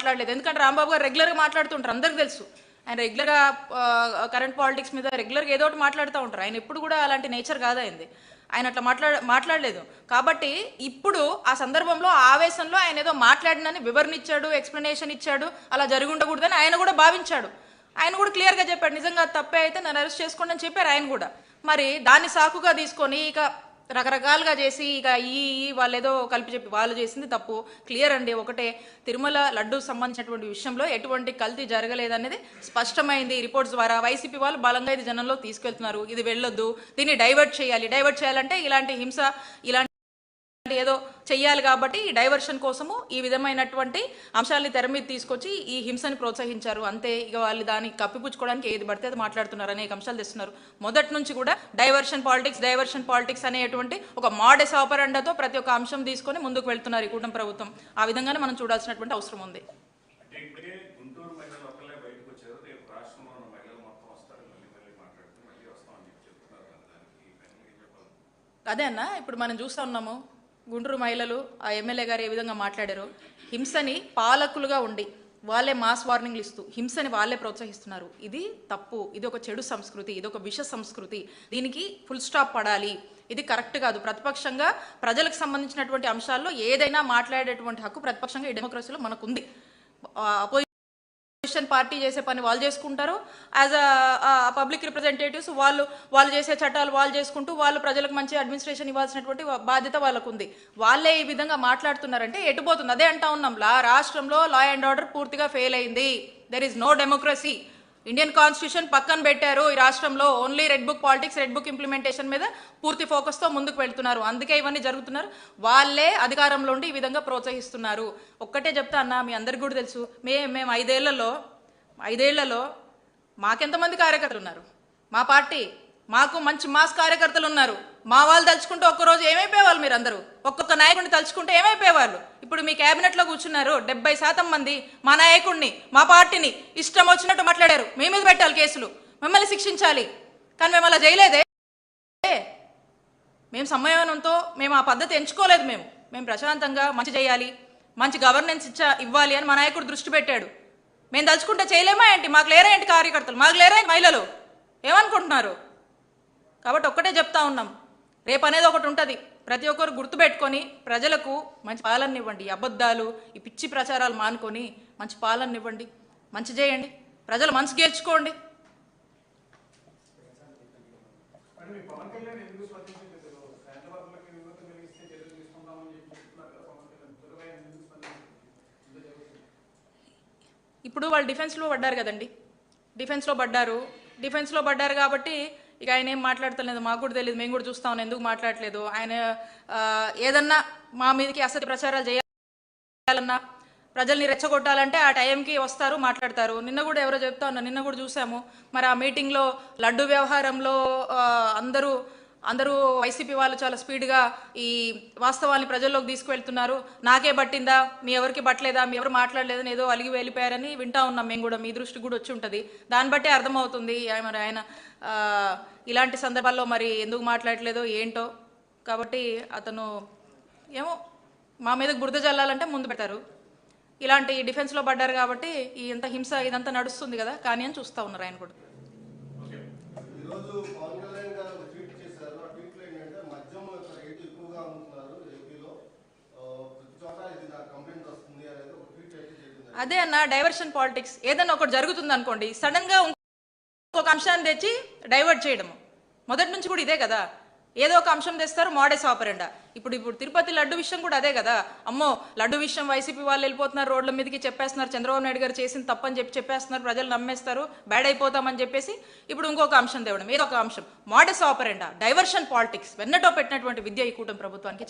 మాట్లాడలేదు. ఎందుకంటే రాంబాబు గారు రెగ్యులర్గా మాట్లాడుతుంటారు, అందరికీ తెలుసు. ఆయన రెగ్యులర్గా కరెంట్ పాలిటిక్స్ మీద రెగ్యులర్గా ఏదో ఒకటి మాట్లాడుతూ ఉంటారు. ఆయన ఎప్పుడు కూడా అలాంటి నేచర్ కాదైంది. ఆయన అట్లా మాట్లాడలేదు. కాబట్టి ఇప్పుడు ఆ సందర్భంలో ఆవేశంలో ఆయన ఏదో మాట్లాడినని వివరణ ఇచ్చాడు, ఎక్స్ప్లెనేషన్ ఇచ్చాడు, అలా జరిగి ఉండకూడదని ఆయన కూడా భావించాడు. ఆయన కూడా క్లియర్గా చెప్పాడు, నిజంగా తప్పే అయితే నన్ను అరెస్ట్ చేసుకోండి అని చెప్పారు ఆయన కూడా. మరి దాన్ని సాకుగా తీసుకొని ఇక రకరకాలుగా చేసి ఇక వాళ్ళు ఏదో కలిపి చెప్పి వాళ్ళు చేసింది తప్పు. క్లియర్ అండి, ఒకటే, తిరుమల లడ్డు సంబంధించినటువంటి విషయంలో ఎటువంటి కల్తీ జరగలేదనేది స్పష్టమైంది రిపోర్ట్స్ ద్వారా. వైసీపీ వాళ్ళు బలంగా ఇది జనంలో తీసుకెళ్తున్నారు, ఇది వెళ్ళొద్దు, దీన్ని డైవర్ట్ చేయాలంటే ఇలాంటి హింస ఇలాంటి ఏదో చెయ్యాలి. కాబట్టి ఈ డైవర్షన్ కోసము ఈ విధమైనటువంటి అంశాలని తెర మీద తీసుకొచ్చి ఈ హింసని ప్రోత్సహించారు అంతే. ఇక వాళ్ళు దాన్ని కప్పిపుచ్చుకోవడానికి ఏది పడితే అది మాట్లాడుతున్నారు, అనేక అంశాలు తెస్తున్నారు. మొదటి నుంచి కూడా డైవర్షన్ పాలిటిక్స్ అనేటువంటి ఒక మోడస్ ఆపరెండాతో ప్రతి ఒక్క అంశం తీసుకొని ముందుకు వెళ్తున్నారు ఈ కూటమి ప్రభుత్వం. ఆ విధంగానే మనం చూడాల్సినటువంటి అవసరం ఉంది. అదే అన్న, ఇప్పుడు మనం చూస్తూ ఉన్నాము గుంటూరు మహిళలు ఆ ఎమ్మెల్యే గారు ఏ విధంగా మాట్లాడారు. హింసని పాలకులుగా ఉండి వాళ్ళే మాస్ వార్నింగ్లు ఇస్తూ హింసని వాళ్ళే ప్రోత్సహిస్తున్నారు. ఇది తప్పు, ఇది ఒక చెడు సంస్కృతి, ఇది ఒక విష సంస్కృతి, దీనికి ఫుల్ స్టాప్ పడాలి, ఇది కరెక్ట్ కాదు. ప్రతిపక్షంగా ప్రజలకు సంబంధించినటువంటి అంశాల్లో ఏదైనా మాట్లాడేటువంటి హక్కు ప్రతిపక్షంగా ఈ డెమోక్రసీలో మనకు ఉంది. అపోజిషన్ పార్టీ చేసే పని వాళ్ళు చేసుకుంటారు, యాజ్ అ పబ్లిక్ రిప్రజెంటేటివ్స్ వాళ్ళు చేసే చట్టాలు వాళ్ళు చేసుకుంటూ వాళ్ళు ప్రజలకు మంచి అడ్మినిస్ట్రేషన్ ఇవ్వాల్సినటువంటి బాధ్యత వాళ్ళకు ఉంది. వాళ్ళే ఈ విధంగా మాట్లాడుతున్నారంటే ఎటుపోతుంది? అదే అంటా ఉన్నాం, రాష్ట్రంలో లా అండ్ ఆర్డర్ పూర్తిగా ఫెయిల్ అయింది. There is no democracy. Indian constitution పక్కన పెట్టారు. ఈ రాష్ట్రంలో only red book politics, red book implementation మీద పూర్తి ఫోకస్తో ముందుకు వెళ్తున్నారు. అందుకే ఇవన్నీ జరుగుతున్నారు. వాళ్ళే అధికారంలో ఉండి ఈ విధంగా ప్రోత్సహిస్తున్నారు. ఒక్కటే చెప్తా అన్న, మీ అందరికి కూడా తెలుసు, మేము ఐదేళ్లలో మాకెంతమంది కార్యకర్తలు ఉన్నారు, మా పార్టీ మాకు మంచి మాస్ కార్యకర్తలు ఉన్నారు. మా వాళ్ళు తలుచుకుంటే ఒక్కరోజు ఏమైపోయేవాళ్ళు, మీరు అందరూ ఒక్కొక్క నాయకుడిని తలుచుకుంటే ఏమైపోయేవాళ్ళు. ఇప్పుడు మీ క్యాబినెట్లో కూర్చున్నారు 70% మంది మా నాయకుడిని, మా పార్టీని ఇష్టం వచ్చినట్టు మాట్లాడారు. మీ మీద పెట్టాలి కేసులు, మిమ్మల్ని శిక్షించాలి. కానీ మేము అలా చేయలేదే. మేము సంయమనంతో మేము ఆ పద్ధతి ఎంచుకోలేదు. మేము ప్రశాంతంగా మంచి చేయాలి, మంచి గవర్నెన్స్ ఇవ్వాలి అని మా నాయకుడు దృష్టి పెట్టాడు. మేము తలుచుకుంటే చేయలేమా ఏంటి? మాకు లేరా ఏంటి కార్యకర్తలు, మాకు లేరా ఏంటి మహిళలు? ఏమనుకుంటున్నారు? కాబట్టి ఒక్కటే చెప్తా ఉన్నాం, రేపు అనేది ఒకటి ఉంటుంది. ప్రతి ఒక్కరు గుర్తుపెట్టుకొని ప్రజలకు మంచి పాలన ఇవ్వండి. అబద్ధాలు, ఈ పిచ్చి ప్రచారాలు మానుకొని మంచి పాలన ఇవ్వండి, మంచి చేయండి, ప్రజలు మనసు గెలుచుకోండి. ఇప్పుడు వాళ్ళు డిఫెన్స్లో పడ్డారు కదండి, డిఫెన్స్లో పడ్డారు కాబట్టి ఇక ఆయన ఏం మాట్లాడతలేదు, మాకు కూడా తెలియదు, మేము కూడా చూస్తా ఉన్నాం ఎందుకు మాట్లాడలేదు. ఆయన ఏదన్నా మా మీదకి అసలు ప్రచారాలు చేయాలన్నా, ప్రజల్ని రెచ్చగొట్టాలంటే ఆ టైంకి వస్తారు, మాట్లాడతారు. నిన్న కూడా ఎవరో చెప్తా ఉన్నారు, నిన్న కూడా చూసాము. మరి ఆ మీటింగ్లో లడ్డు వ్యవహారంలో అందరూ వైసీపీ వాళ్ళు చాలా స్పీడ్గా ఈ వాస్తవాన్ని ప్రజల్లోకి తీసుకువెళ్తున్నారు. నాకే పట్టిందా, మీ ఎవరికి పట్టలేదా, మీ ఎవరు మాట్లాడలేదని ఏదో అలిగి వెళ్ళిపోయారని వింటా ఉన్నాం మేము కూడా. మీ దృష్టి కూడా వచ్చి ఉంటుంది, దాన్ని బట్టి అర్థమవుతుంది మరి ఆయన ఇలాంటి సందర్భాల్లో మరి ఎందుకు మాట్లాడలేదో ఏంటో. కాబట్టి అతను ఏమో మా మీద బురద జల్లాలంటే ముందు పెట్టారు. ఇలాంటి డిఫెన్స్లో పడ్డారు కాబట్టి ఇంత హింస ఇదంతా నడుస్తుంది కదా కానీ అని చూస్తూ ఉన్నారు ఆయన కూడా. అదే అన్న, డైవర్షన్ పాలిటిక్స్. ఏదన్నా ఒకటి జరుగుతుంది అనుకోండి, సడన్గా ఇంకొక అంశాన్ని తెచ్చి డైవర్ట్ చేయడము. మొదటి నుంచి కూడా ఇదే కదా, ఏదో ఒక అంశం తెస్తారు, మోడస్ ఆపరెండా. ఇప్పుడు తిరుపతి లడ్డు విషయం కూడా అదే కదా. అమ్మో, లడ్డు విషయం వైసీపీ వాళ్ళు వెళ్ళిపోతున్నారు, రోడ్ల మీదకి చెప్పేస్తున్నారు, చంద్రబాబు నాయుడు గారు చేసింది తప్పని చెప్పేస్తున్నారు, ప్రజలు నమ్మేస్తారు, బ్యాడ్ అయిపోతామని చెప్పేసి ఇప్పుడు ఇంకొక అంశం తేవడం, ఏదో ఒక అంశం, మోడస్ ఆపరెండా, డైవర్షన్ పాలిటిక్స్ వెన్నటో పెట్టినటువంటి విద్య ఈ కూటమి ప్రభుత్వానికి.